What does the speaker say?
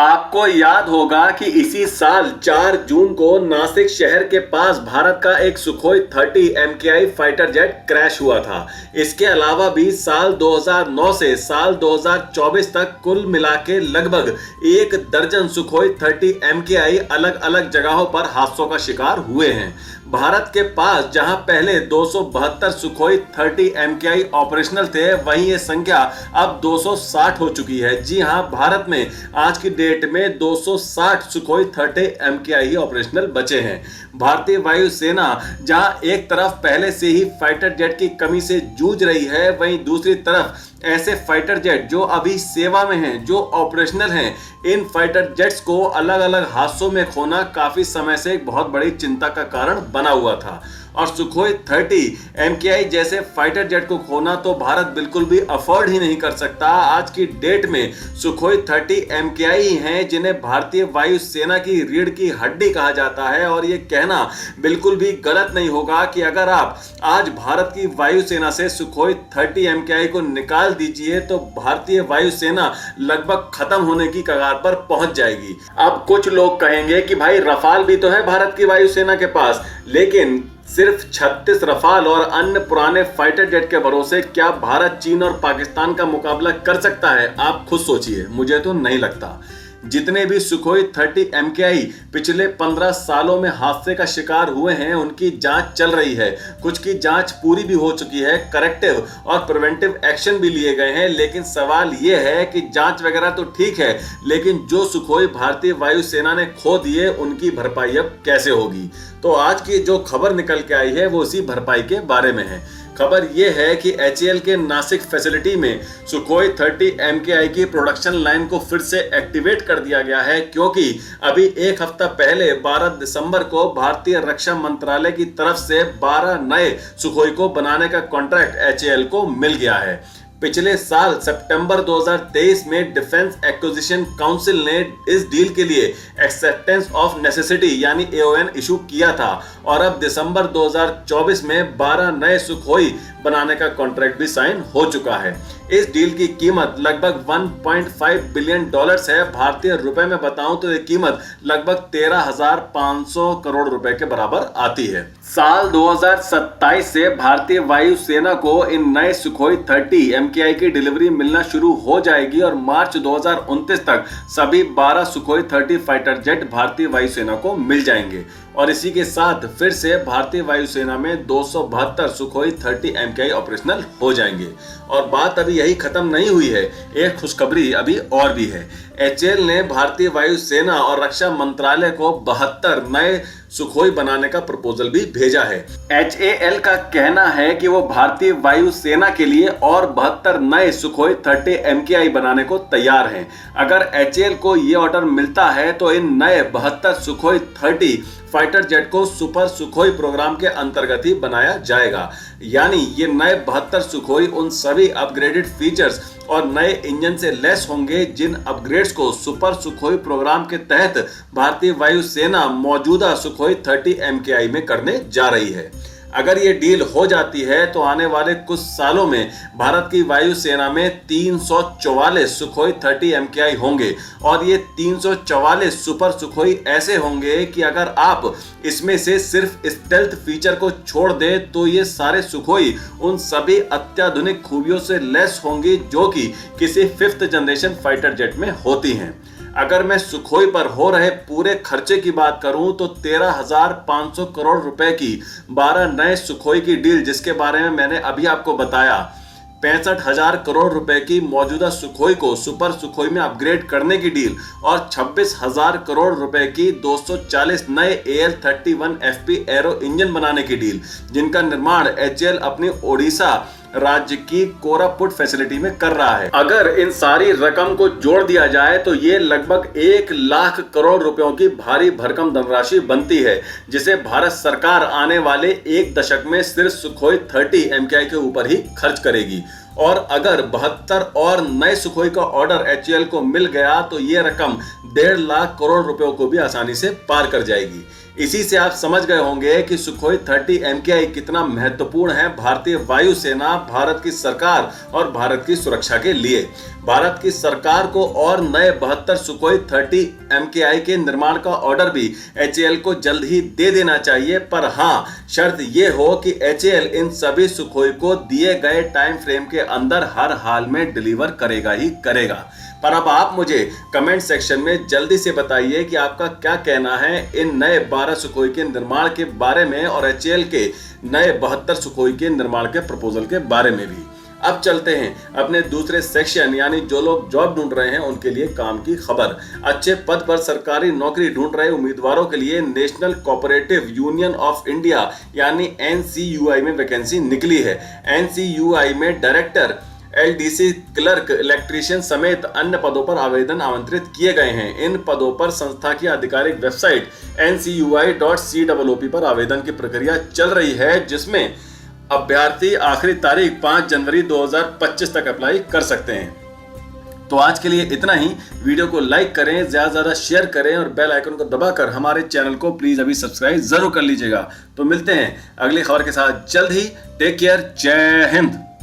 आपको याद होगा कि इसी साल 4 जून को नासिक शहर के पास भारत का एक Sukhoi 30 MKI fighter jet crash हुआ था। इसके अलावा भी साल 2009 से साल 2024 तक कुल मिला के लगभग 1 दर्जन सुखोई 30 MKI अलग अलग जगहों पर हादसों का शिकार हुए हैं। भारत के पास जहां पहले 272 सुखोई 30 MKI ऑपरेशनल थे, वहीं ये संख्या अब 260 हो चुकी है। जी हां, भारत में आज की डेट में 260 सुखोई 30 MKI ही ऑपरेशनल बचे हैं। भारतीय वायुसेना जहां एक तरफ पहले से ही फाइटर जेट की कमी से जूझ रही है, वहीं दूसरी तरफ ऐसे फाइटर जेट जो अभी सेवा में हैं, जो ऑपरेशनल हैं, इन फाइटर जेट्स को अलग अलग हादसों में खोना काफी समय से एक बहुत बड़ी चिंता का कारण बना हुआ था। और सुखोई 30 MKI जैसे फाइटर जेट को खोना तो भारत बिल्कुल भी अफोर्ड ही नहीं कर सकता। आज की डेट में सुखोई 30 MKI ही हैं जिन्हें भारतीय वायुसेना की रीढ़ की हड्डी कहा जाता है। और ये कहना बिल्कुल भी गलत नहीं होगा कि अगर आप आज भारत की वायुसेना से सुखोई 30 MKI को निकाल दीजिए तो भारतीय वायुसेना लगभग खत्म होने की कगार पर पहुंच जाएगी। अब कुछ लोग कहेंगे कि भाई रफाल भी तो है भारत की वायुसेना के पास, लेकिन सिर्फ 36 रफाल और अन्य पुराने फाइटर जेट के भरोसे क्या भारत चीन और पाकिस्तान का मुकाबला कर सकता है? आप खुद सोचिए, मुझे तो नहीं लगता। जितने भी सुखोई 30 MKI पिछले 15 सालों में हादसे का शिकार हुए हैं, उनकी जांच चल रही है। कुछ की जांच पूरी भी हो चुकी है, करेक्टिव और प्रिवेंटिव एक्शन भी लिए गए हैं। लेकिन सवाल यह है कि जांच वगैरह तो ठीक है, लेकिन जो सुखोई भारतीय वायुसेना ने खो दिए, उनकी भरपाई अब कैसे होगी? तो आज की जो खबर निकल के आई है वो इसी भरपाई के बारे में है। खबर यह है कि HAL के नासिक फैसिलिटी में सुखोई 30 MKI की प्रोडक्शन लाइन को फिर से एक्टिवेट कर दिया गया है, क्योंकि अभी एक हफ्ता पहले 12 दिसंबर को भारतीय रक्षा मंत्रालय की तरफ से 12 नए सुखोई को बनाने का कॉन्ट्रैक्ट HAL को मिल गया है। पिछले साल सितंबर 2023 में डिफेंस एक्विजिशन काउंसिल ने इस डील के लिए एक्सेप्टेंस ऑफ नेसेसिटी यानी AON इशू किया था और अब दिसंबर 2024 में 12 नए सुखोई बनाने का कॉन्ट्रैक्ट भी साइन हो चुका है। इस डील की कीमत लगभग $1.5 बिलियन है। भारतीय रुपए में बताऊं तो ये कीमत लगभग 13,500 करोड़ रुपए के बराबर आती है। साल 2027 से भारतीय वायुसेना को इन नए सुखोई 30 MKI की डिलीवरी मिलना शुरू हो जाएगी और मार्च 2029 तक सभी 12 सुखोई 30 फाइटर जेट भारतीय वायुसेना को मिल जाएंगे। और इसी के साथ फिर से भारतीय वायुसेना में 272 सुखोई 30 MKI ऑपरेशनल हो जाएंगे। और बात अभी यही खत्म नहीं हुई है, एक खुशखबरी अभी और भी है। HAL ने भारतीय वायुसेना और रक्षा मंत्रालय को 72 नए सुखोई बनाने का प्रपोजल भी भेजा है। HAL का कहना है कि वो भारतीय वायुसेना के लिए और 72 नए सुखोई 30 MKI बनाने को तैयार हैं। अगर HAL को ये ऑर्डर मिलता है तो इन नए 72 सुखोई 30 फाइटर जेट को सुपर सुखोई प्रोग्राम के अंतर्गत ही बनाया जाएगा। यानी ये नए 72 सुखोई उन सभी अपग्रेडेड फीचर्स और नए इंजन से लेस होंगे जिन अपग्रेड्स को सुपर सुखोई प्रोग्राम के तहत भारतीय वायुसेना मौजूदा सुखोई 30 MKI में करने जा रही है। अगर ये डील हो जाती है तो आने वाले कुछ सालों में भारत की वायुसेना में 344 सुखोई 30 MKI होंगे और ये 344 सुपर सुखोई ऐसे होंगे कि अगर आप इसमें से सिर्फ स्टेल्थ फीचर को छोड़ दें तो ये सारे सुखोई उन सभी अत्याधुनिक खूबियों से लैस होंगी जो कि किसी 5th जनरेशन फाइटर जेट में होती हैं। अगर मैं सुखोई पर हो रहे पूरे खर्चे की बात करूं तो 13,500 करोड़ रुपए की 12 नए सुखोई की डील, जिसके बारे में मैंने अभी आपको बताया, 65,000 करोड़ रुपए की मौजूदा सुखोई को सुपर सुखोई में अपग्रेड करने की डील और 26,000 करोड़ रुपए की 240 नए AL-31FP एरो इंजन बनाने की डील, जिनका निर्माण HAL अपनी ओडिशा राज्य की कोरापुट फैसिलिटी में कर रहा है। अगर इन सारी रकम को जोड़ दिया जाए तो ये लगभग 1 लाख करोड़ रुपयों की भारी भरकम धनराशि बनती है, जिसे भारत सरकार आने वाले 1 दशक में सिर्फ सुखोई 30 MKI के ऊपर ही खर्च करेगी। और अगर 72 और नए सुखोई का ऑर्डर HAL को मिल गया तो ये रकम 1.5 लाख करोड़ रुपयों को भी आसानी से पार कर जाएगी। इसी से आप समझ गए होंगे कि सुखोई 30 MKI कितना महत्वपूर्ण है भारतीय वायुसेना, भारत की सरकार और भारत की सुरक्षा के लिए। भारत की सरकार को और नए 72 सुखोई 30 MKI के निर्माण का ऑर्डर भी HAL को जल्द ही दे देना चाहिए, पर हाँ, शर्त यह हो कि HAL इन सभी सुखोई को दिए गए टाइम फ्रेम के अंदर हर हाल में डिलीवर करेगा ही करेगा। पर अब आप मुझे कमेंट सेक्शन में जल्दी से बताइए कि आपका क्या कहना है इन नए 12 सुखोई के निर्माण के बारे में और HAL के नए 72 सुखोई के निर्माण के प्रपोजल के बारे में भी। अब चलते हैं अपने दूसरे सेक्शन, यानी जो लोग जॉब ढूंढ रहे हैं उनके लिए काम की खबर। अच्छे पद पर सरकारी नौकरी ढूंढ रहे उम्मीदवारों के लिए national cooperative union of India यानी NCUI में वैकेंसी निकली है। NCUI में डायरेक्टर, LDC क्लर्क, इलेक्ट्रीशियन समेत अन्य पदों पर आवेदन आमंत्रित किए गए हैं। इन पदों पर संस्था की आधिकारिक वेबसाइट ncui.cooop पर आवेदन की प्रक्रिया चल रही है, जिसमें अभ्यर्थी आखिरी तारीख 5 जनवरी 2025 तक अप्लाई कर सकते हैं। तो आज के लिए इतना ही। वीडियो को लाइक करें, ज्यादा से ज्यादा शेयर करें और बेल आइकन को दबाकर हमारे चैनल को प्लीज अभी सब्सक्राइब जरूर कर लीजिएगा। तो मिलते हैं अगली खबर के साथ जल्द ही। टेक केयर, जय हिंद।